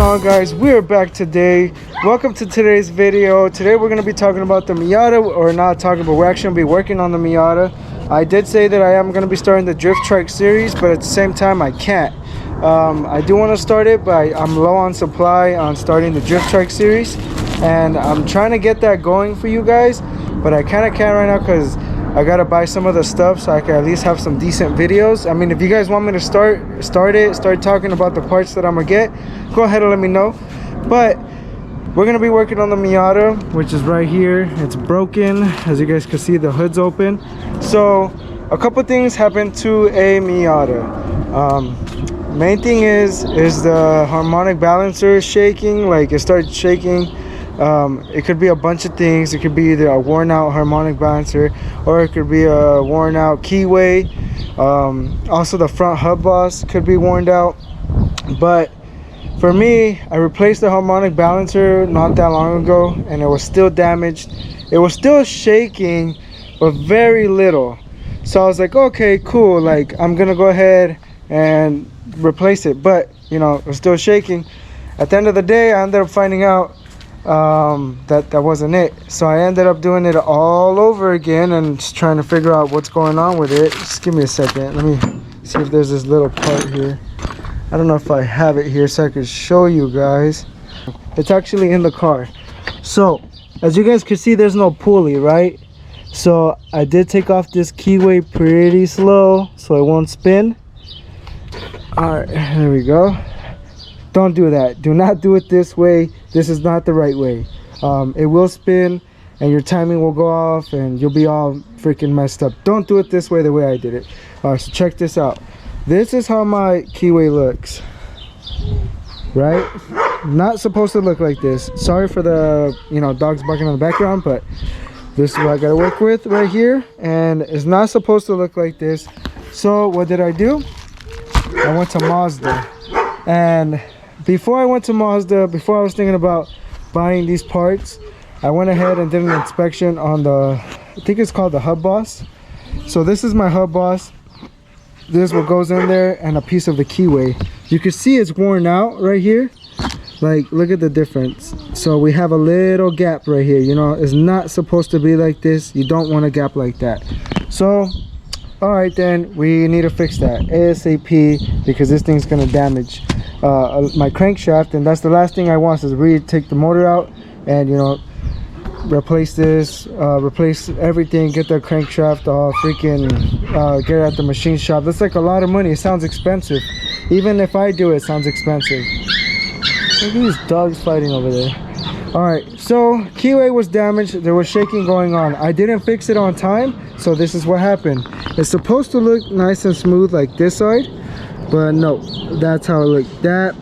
on, guys? We're back today. Welcome to today's video. Today we're going to be talking about the Miata, or not talking, but we're actually going to be working on the Miata. I did say that I am going to be starting the drift trike series, but at the same time I can't. I do want to start it, but I'm low on supply on starting the drift trike series, and I'm trying to get that going for you guys, but I kind of can't right now because I gotta buy some of the stuff so I can at least have some decent videos. I mean, if you guys want me to start talking about the parts that I'm gonna get, go ahead and let me know. But we're gonna be working on the Miata, which is right here. It's broken. As you guys can see, the hood's open. So a couple things happened to a Miata. Main thing is the harmonic balancer shaking. Like, it started shaking. It could be a bunch of things. It could be either a worn out harmonic balancer, or it could be a worn out keyway. Also the front hub boss could be worn out. But for me, I replaced the harmonic balancer not that long ago, and it was still damaged. It was still shaking, but very little. So I was like, okay, cool, like I'm gonna go ahead and replace it. But you know, it was still shaking. At the end of the day, I ended up finding out that wasn't it. So I ended up doing it all over again and just trying to figure out what's going on with it. Just give me a second. Let me see if there's this little part here. I don't know if I have it here so I could show you guys. It's actually in the car. So as you guys can see, there's no pulley, right? So I did take off this keyway pretty slow so it won't spin. All right, there we go. Don't do that. Do not do it this way. This is not the right way. It will spin and your timing will go off and you'll be all freaking messed up. Don't do it this way, the way I did it. All right, so check this out. This is how my keyway looks, right? Not supposed to look like this. Sorry for the, you know, dogs barking in the background, but this is what I gotta work with right here, and it's not supposed to look like this. So what did I do? I went to Mazda, and before I went to Mazda, before I was thinking about buying these parts, I went ahead and did an inspection on the, I think it's called the hub boss. So this is my hub boss. This is what goes in there, and a piece of the keyway. You can see it's worn out right here. Like, look at the difference. So we have a little gap right here. You know, it's not supposed to be like this. You don't want a gap like that. So all right, then we need to fix that ASAP, because this thing's gonna damage my crankshaft, and that's the last thing I want, is really take the motor out and, you know, replace this, replace everything, get the crankshaft all freaking, get it at the machine shop. That's like a lot of money. It sounds expensive. Even if I do it, it sounds expensive. Look at these dogs fighting over there. All right, so keyway was damaged. There was shaking going on. I didn't fix it on time, so this is what happened. It's supposed to look nice and smooth like this side, but no, that's how it looked. That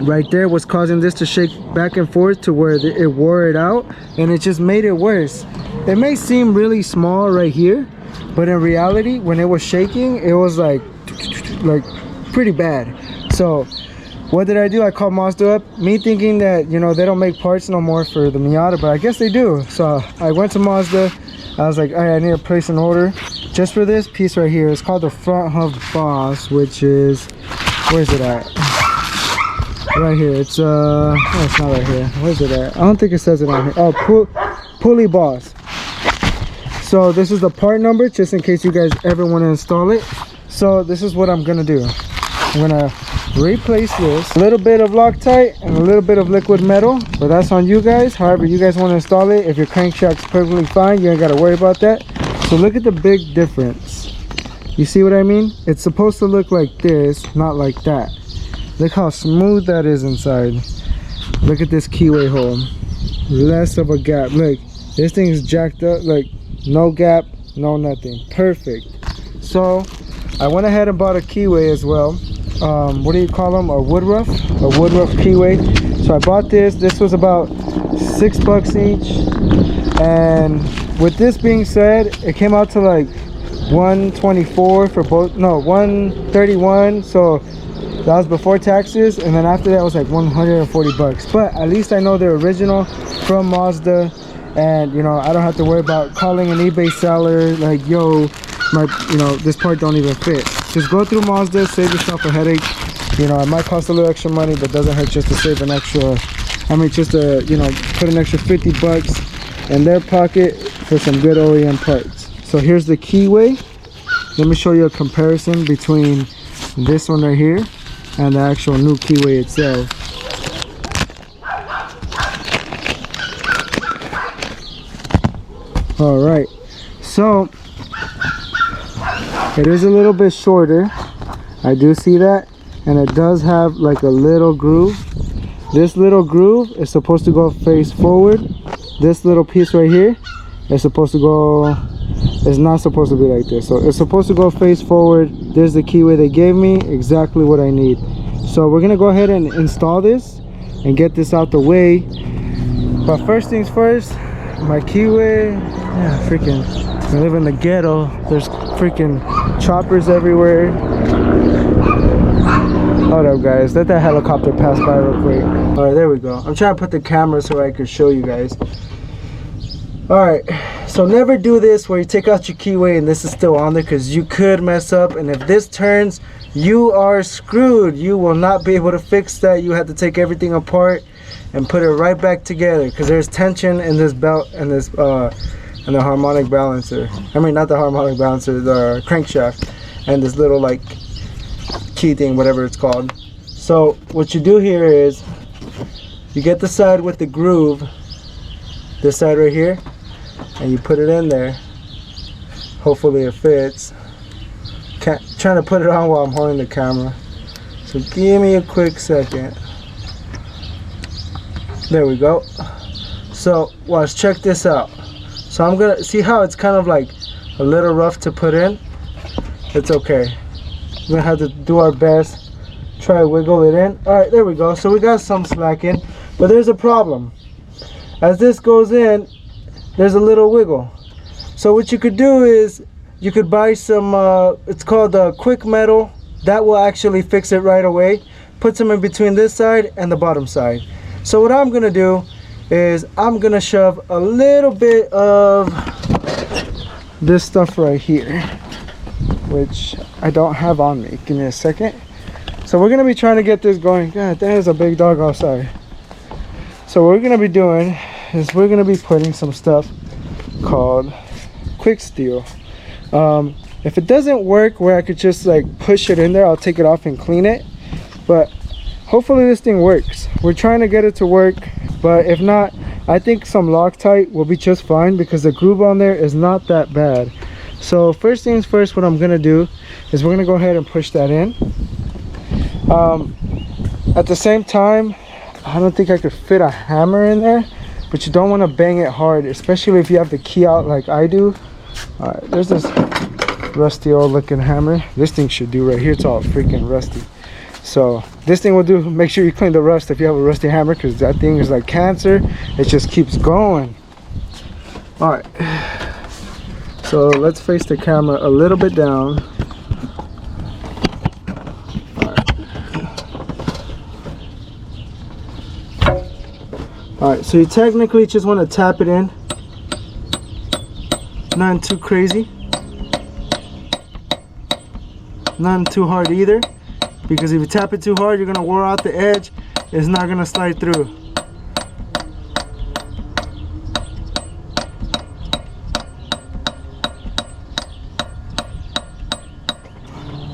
right there was causing this to shake back and forth to where it wore it out, and it just made it worse. It may seem really small right here, but in reality, when it was shaking, it was like pretty bad. So what did I do? I called Mazda up, me thinking that, you know, they don't make parts no more for the Miata, but I guess they do. So I went to Mazda. I was like, all right, I need to place an order just for this piece right here. It's called the front hub boss, which is, where's it at? Right here. It's no, it's not right here. Where's it at? I don't think it says it on here. Oh, pulley boss. So this is the part number, just in case you guys ever want to install it. So this is what I'm gonna do. I'm gonna replace this, a little bit of Loctite and a little bit of liquid metal, but that's on you guys. However you guys want to install it. If your crankshaft's perfectly fine, you ain't got to worry about that. So look at the big difference. You see what I mean? It's supposed to look like this, not like that. Look how smooth that is inside. Look at this keyway hole, less of a gap. Look, this thing is jacked up, like no gap, no nothing, perfect. So I went ahead and bought a keyway as well. What do you call them? A woodruff keyway. So I bought this. This was about $6 each, and with this being said, it came out to like $124 for both. No, $131. So that was before taxes, and then after that was like $140. But at least I know they're original from Mazda, and you know, I don't have to worry about calling an eBay seller like, yo, my, you know, this part don't even fit. Just go through Mazda, save yourself a headache. You know, it might cost a little extra money, but doesn't hurt just to save an extra, I mean, just to, you know, put an extra 50 bucks in their pocket for some good OEM parts. So here's the keyway. Let me show you a comparison between this one right here and the actual new keyway itself. All right, so it is a little bit shorter. I do see that, and it does have like a little groove. This little groove is supposed to go face forward. This little piece right here is supposed to go, it's not supposed to be like this. So it's supposed to go face forward. There's the keyway they gave me, exactly what I need. So we're gonna go ahead and install this and get this out the way. But first things first, my keyway, yeah, freaking, I live in the ghetto. There's freaking choppers everywhere. Hold up, guys, let that helicopter pass by real quick. All right, there we go. I'm trying to put the camera so I can show you guys. All right, so never do this where you take out your keyway and this is still on there, because you could mess up, and if this turns, you are screwed. You will not be able to fix that. You have to take everything apart and put it right back together, because there's tension in this belt and this and the harmonic balancer. I mean, not the harmonic balancer, the crankshaft, and this little like key thing, whatever it's called. So what you do here is you get the side with the groove, this side right here, and you put it in there. Hopefully it fits. Trying to put it on while I'm holding the camera, so give me a quick second. There we go. So watch, check this out. So I'm gonna see how it's kind of like a little rough to put in. It's okay, we're gonna have to do our best, try to wiggle it in. All right, there we go. So we got some slack in, but there's a problem. As this goes in, there's a little wiggle. So what you could do is you could buy some it's called quick metal. That will actually fix it right away. Put some in between this side and the bottom side. So what I'm gonna do is I'm gonna shove a little bit of this stuff right here, which I don't have on me. Give me a second. So we're gonna be trying to get this going. God, there's a big dog outside. So what we're gonna be doing is we're gonna be putting some stuff called quick steel. If it doesn't work where I could just like push it in there, I'll take it off and clean it. But hopefully this thing works. We're trying to get it to work, but if not, I think some Loctite will be just fine, because the groove on there is not that bad. So first things first, what I'm gonna do is we're gonna go ahead and push that in. At the same time, I don't think I could fit a hammer in there, but you don't want to bang it hard, especially if you have the key out like I do. There's this rusty old looking hammer. This thing should do right here. It's all freaking rusty. So this thing will do. Make sure you clean the rust if you have a rusty hammer, because that thing is like cancer. It just keeps going. All right, so let's face the camera a little bit down. All right, so you technically just want to tap it in, nothing too crazy, nothing too hard either, because if you tap it too hard, you're gonna wear out the edge. It's not gonna slide through.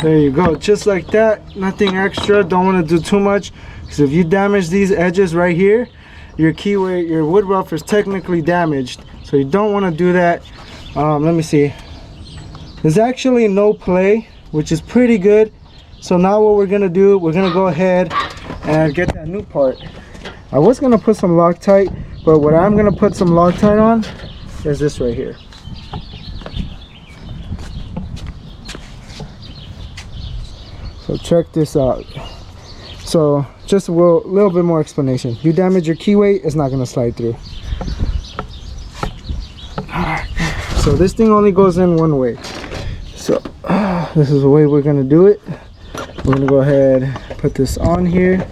There you go, just like that, nothing extra. Don't want to do too much, because if you damage these edges right here, your keyway, your wood rough is technically damaged. So you don't want to do that. Let me see. There's actually no play, which is pretty good. So now what we're gonna do, we're gonna go ahead and get that new part. I was gonna put some Loctite, but what I'm gonna put some Loctite on is this right here. So check this out. So just a little bit more explanation. You damage your keyway, it's not gonna slide through. Alright, so this thing only goes in one way. So this is the way we're gonna do it. We're gonna go ahead, put this on here.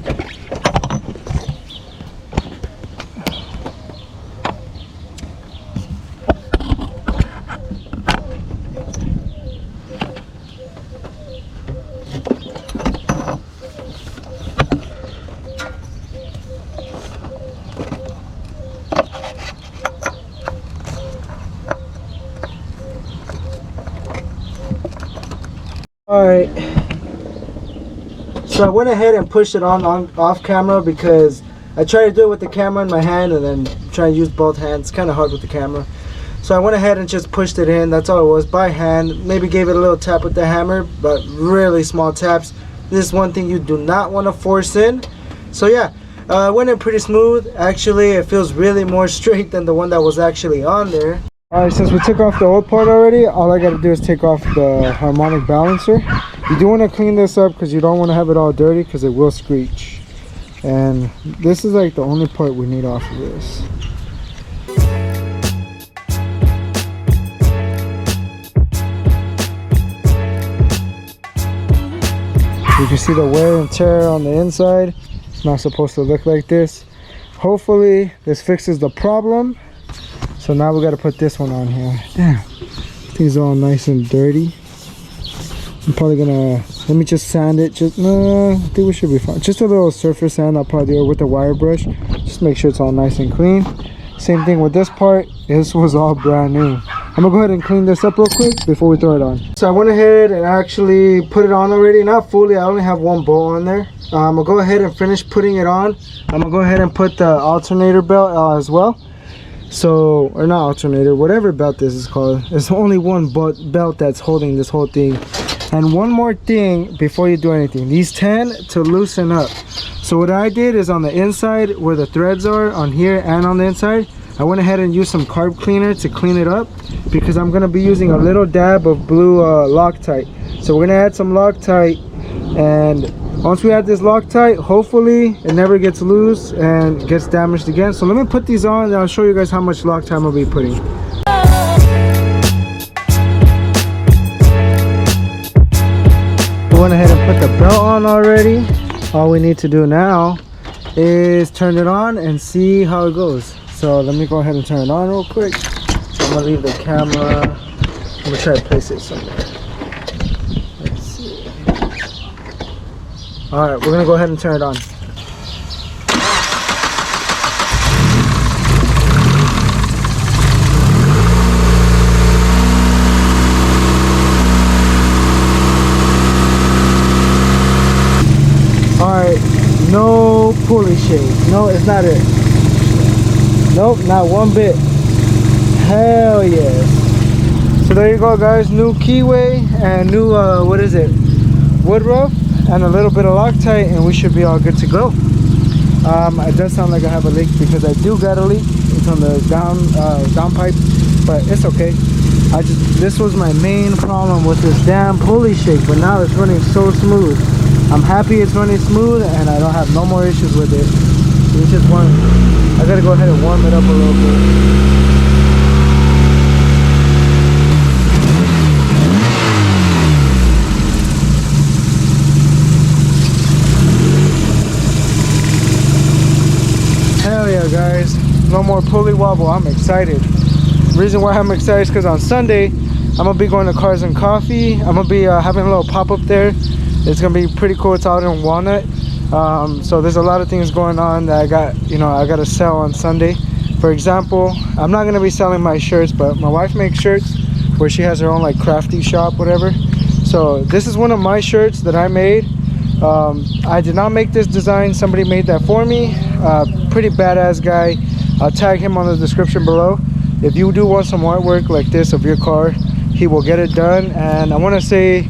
Alright, so I went ahead and pushed it on off camera because I tried to do it with the camera in my hand and then try to use both hands. Kind of hard with the camera. So I went ahead and just pushed it in. That's all it was, by hand. Maybe gave it a little tap with the hammer, but really small taps. This is one thing you do not want to force in. So yeah, it went in pretty smooth. Actually, it feels really more straight than the one that was actually on there. Alright, since we took off the old part already, all I gotta do is take off the harmonic balancer. You do want to clean this up because you don't want to have it all dirty because it will screech. And this is like the only part we need off of this. You can see the wear and tear on the inside. It's not supposed to look like this. Hopefully this fixes the problem. So now we got to put this one on here. Damn, things all nice and dirty. I'm probably gonna, let me just sand it. No, I think we should be fine. Just a little surface sand. I'll probably do it with a wire brush. Just make sure it's all nice and clean. Same thing with this part. This was all brand new. I'm gonna go ahead and clean this up real quick before we throw it on. So I went ahead and actually put it on already. Not fully, I only have one bolt on there. I'm gonna go ahead and finish putting it on. I'm gonna go ahead and put the alternator belt as well. So, or not alternator, whatever belt this is called. There's only one belt that's holding this whole thing. And one more thing before you do anything, these tend to loosen up. So what I did is on the inside where the threads are, on here and on the inside, I went ahead and used some carb cleaner to clean it up because I'm going to be using a little dab of blue Loctite. So we're going to add some Loctite, and once we add this Loctite, hopefully it never gets loose and gets damaged again. So let me put these on and I'll show you guys how much Loctite I'll be putting. We went ahead and put the belt on already. All we need to do now is turn it on and see how it goes. So let me go ahead and turn it on real quick. So I'm gonna leave the camera. I'm gonna try to place it somewhere. Let's see. All right, we're gonna go ahead and turn it on. Alright, no pulley shake. No, it's not it. Nope, not one bit. Hell yes. So there you go, guys. New keyway and new, what is it? Wood rough and a little bit of Loctite, and we should be all good to go. It does sound like I have a leak because I do got a leak. It's on the down pipe, but it's okay. This was my main problem with this damn pulley shake, but now it's running so smooth. I'm happy it's running smooth and I don't have no more issues with it. It's just I gotta go ahead and warm it up a little bit. Hell yeah, guys. No more pulley wobble. I'm excited. The reason why I'm excited is because on Sunday I'm gonna be going to Cars and Coffee. I'm gonna be having a little pop-up there. It's gonna be pretty cool. It's out in Walnut. So there's a lot of things going on that I gotta sell on Sunday. For example, I'm not gonna be selling my shirts, but my wife makes shirts where she has her own like crafty shop, whatever. So this is one of my shirts that I made. I did not make this design. Somebody made that for me. Pretty badass guy. I'll tag him on the description below. If you do want some artwork like this of your car, he will get it done. And I want to say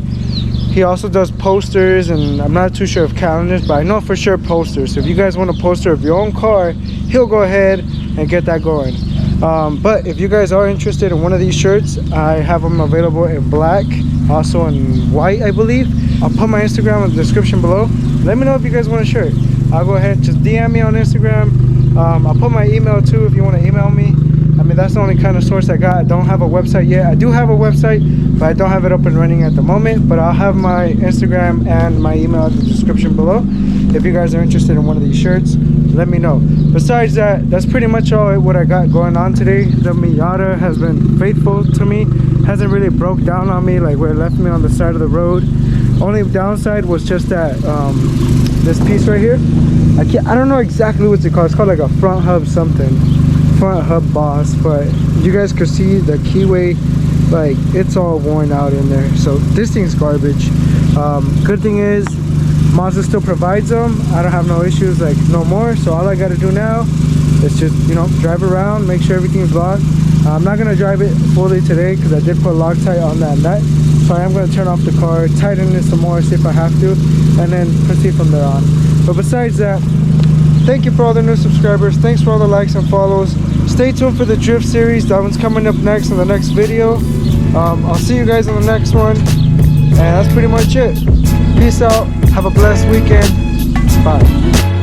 he also does posters, and I'm not too sure of calendars, but I know for sure posters. So if you guys want a poster of your own car, he'll go ahead and get that going. But if you guys are interested in one of these shirts, I have them available in black, also in white, I believe. I'll put my Instagram in the description below. Let me know if you guys want a shirt. I'll go ahead and just DM me on Instagram. I'll put my email too if you want to email me. I mean, that's the only kind of source I got. I don't have a website yet. I do have a website, but I don't have it up and running at the moment. But I'll have my Instagram and my email in the description below. If you guys are interested in one of these shirts, let me know. Besides that, that's pretty much all what I got going on today. The Miata has been faithful to me. Hasn't really broke down on me like where it left me on the side of the road. Only downside was just that this piece right here. I don't know exactly what's it called. It's called like a front hub something. Front hub boss, but you guys could see the keyway, like it's all worn out in there. So this thing's garbage. Good thing is Mazda still provides them. I don't have no issues, like no more. So all I got to do now is just, you know, drive around, make sure everything's locked. I'm not going to drive it fully today because I did put Loctite on that nut. So I am going to turn off the car, tighten it some more, see if I have to, and then proceed from there on. But besides that, thank you for all the new subscribers. Thanks for all the likes and follows. Stay tuned for the drift series. That one's coming up next in the next video. I'll see you guys on the next one. And that's pretty much it. Peace out. Have a blessed weekend. Bye.